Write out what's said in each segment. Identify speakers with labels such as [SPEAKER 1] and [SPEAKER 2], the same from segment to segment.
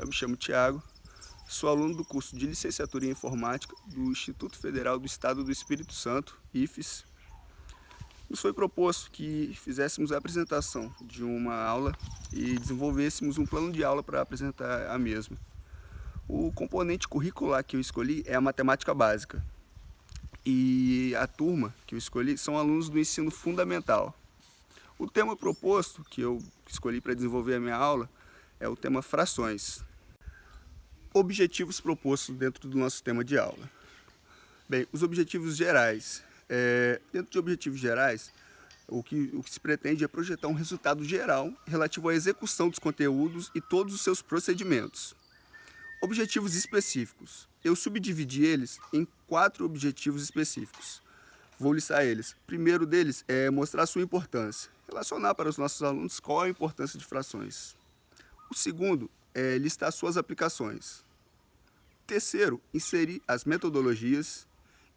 [SPEAKER 1] Eu me chamo Thiago, sou aluno do curso de Licenciatura em Informática do Instituto Federal do Estado do Espírito Santo, IFES. Nos foi proposto que fizéssemos a apresentação de uma aula e desenvolvêssemos um plano de aula para apresentar a mesma. O componente curricular que eu escolhi é a matemática básica e a turma que eu escolhi são alunos do ensino fundamental. O tema proposto que eu escolhi para desenvolver a minha aula é o tema frações. Objetivos propostos dentro do nosso tema de aula. Bem, os objetivos gerais. Dentro de objetivos gerais, o que se pretende é projetar um resultado geral relativo à execução dos conteúdos e todos os seus procedimentos. Objetivos específicos. Eu subdividi eles em 4 objetivos específicos. Vou listar eles. O primeiro deles é mostrar sua importância. Relacionar para os nossos alunos qual a importância de frações. O segundo é listar suas aplicações. Terceiro, inserir as metodologias.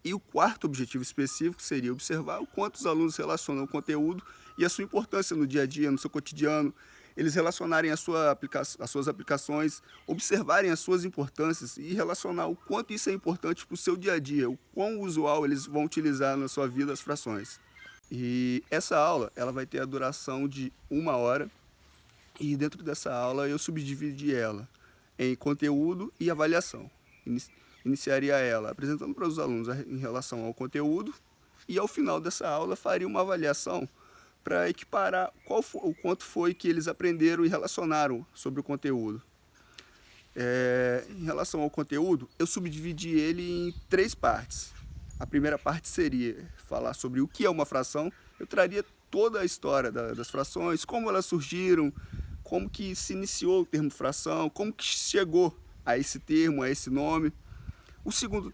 [SPEAKER 1] E o quarto objetivo específico seria observar o quanto os alunos relacionam o conteúdo e a sua importância no dia a dia, no seu cotidiano, eles relacionarem as suas aplicações, observarem as suas importâncias e relacionar o quanto isso é importante para o seu dia a dia, o quão usual eles vão utilizar na sua vida as frações. E essa aula ela vai ter a duração de 1 hora e dentro dessa aula eu subdividi ela em conteúdo e avaliação. Iniciaria ela apresentando para os alunos em relação ao conteúdo e ao final dessa aula faria uma avaliação para equiparar o quanto foi que eles aprenderam e relacionaram sobre o conteúdo. Em relação ao conteúdo, eu subdividi ele em 3 partes. A primeira parte seria falar sobre o que é uma fração. Eu traria toda a história das frações, como elas surgiram, como que se iniciou o termo fração, como que chegou a esse termo, a esse nome. O segundo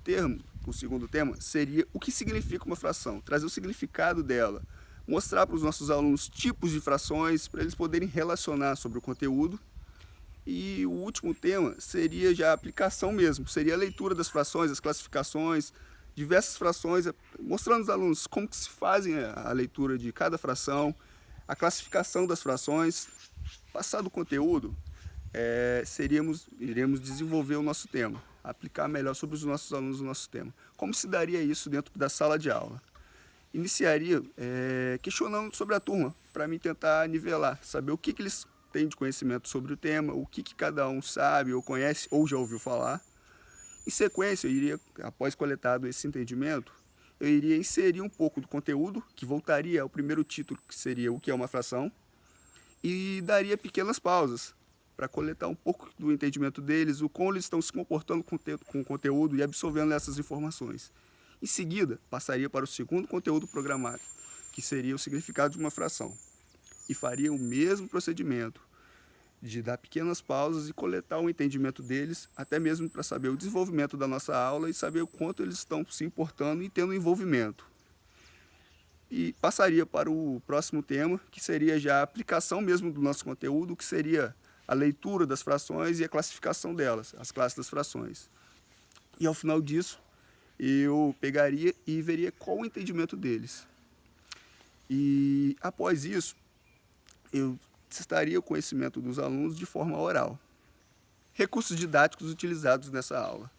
[SPEAKER 1] tema seria o que significa uma fração, trazer o significado dela, mostrar para os nossos alunos tipos de frações, para eles poderem relacionar sobre o conteúdo. E o último tema seria já a aplicação mesmo, seria a leitura das frações, as classificações, diversas frações, mostrando aos alunos como que se fazem a leitura de cada fração, a classificação das frações. Passado o conteúdo, iremos desenvolver o nosso tema, aplicar melhor sobre os nossos alunos o nosso tema. Como se daria isso dentro da sala de aula? Iniciaria questionando sobre a turma, para mim tentar nivelar, saber o que eles têm de conhecimento sobre o tema, o que cada um sabe ou conhece ou já ouviu falar. Em sequência, após coletado esse entendimento, eu iria inserir um pouco do conteúdo, que voltaria ao primeiro título, que seria o que é uma fração, e daria pequenas pausas para coletar um pouco do entendimento deles, o como eles estão se comportando com o conteúdo e absorvendo essas informações. Em seguida, passaria para o segundo conteúdo programático, que seria o significado de uma fração, e faria o mesmo procedimento de dar pequenas pausas e coletar o entendimento deles, até mesmo para saber o desenvolvimento da nossa aula e saber o quanto eles estão se importando e tendo envolvimento. E passaria para o próximo tema, que seria já a aplicação mesmo do nosso conteúdo, que seria a leitura das frações e a classificação delas, as classes das frações. E ao final disso, eu pegaria e veria qual o entendimento deles. E após isso, eu testaria o conhecimento dos alunos de forma oral. Recursos didáticos utilizados nessa aula.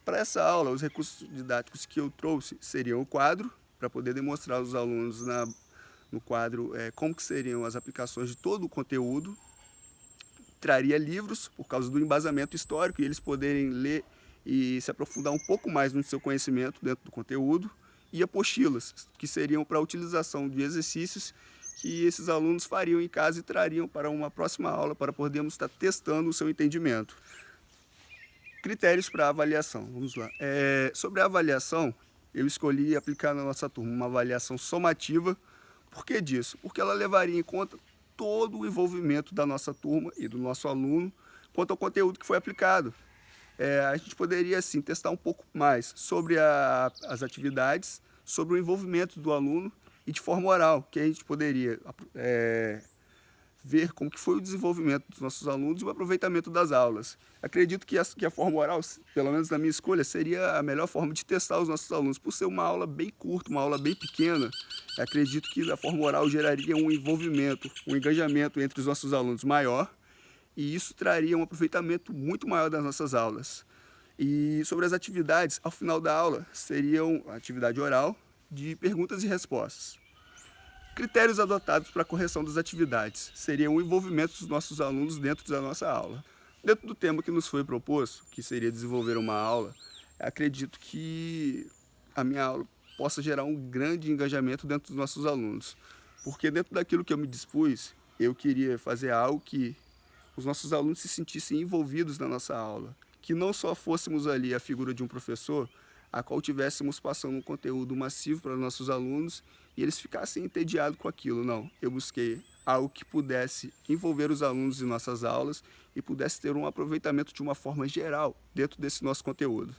[SPEAKER 1] Para essa aula, os recursos didáticos que eu trouxe seriam o quadro, para poder demonstrar aos alunos no quadro como que seriam as aplicações de todo o conteúdo. Traria livros, por causa do embasamento histórico, e eles poderem ler e se aprofundar um pouco mais no seu conhecimento dentro do conteúdo. E apostilas, que seriam para a utilização de exercícios que esses alunos fariam em casa e trariam para uma próxima aula, para podermos estar testando o seu entendimento. Critérios para avaliação, vamos lá. Sobre a avaliação, eu escolhi aplicar na nossa turma uma avaliação somativa. Por que disso? Porque ela levaria em conta todo o envolvimento da nossa turma e do nosso aluno quanto ao conteúdo que foi aplicado. A gente poderia, assim, testar um pouco mais sobre as atividades, sobre o envolvimento do aluno e de forma oral, que a gente poderia ver como que foi o desenvolvimento dos nossos alunos e o aproveitamento das aulas. Acredito que a forma oral, pelo menos na minha escolha, seria a melhor forma de testar os nossos alunos. Por ser uma aula bem curta, uma aula bem pequena, acredito que a forma oral geraria um envolvimento, um engajamento entre os nossos alunos maior e isso traria um aproveitamento muito maior das nossas aulas. E sobre as atividades, ao final da aula, seriam atividade oral de perguntas e respostas. Critérios adotados para a correção das atividades seriam o envolvimento dos nossos alunos dentro da nossa aula. Dentro do tema que nos foi proposto, que seria desenvolver uma aula, acredito que a minha aula possa gerar um grande engajamento dentro dos nossos alunos, porque dentro daquilo que eu me dispus, eu queria fazer algo que os nossos alunos se sentissem envolvidos na nossa aula, que não só fôssemos ali a figura de um professor, a qual tivéssemos passando um conteúdo massivo para os nossos alunos e eles ficassem entediados com aquilo. Não, eu busquei algo que pudesse envolver os alunos em nossas aulas e pudesse ter um aproveitamento de uma forma geral dentro desse nosso conteúdo.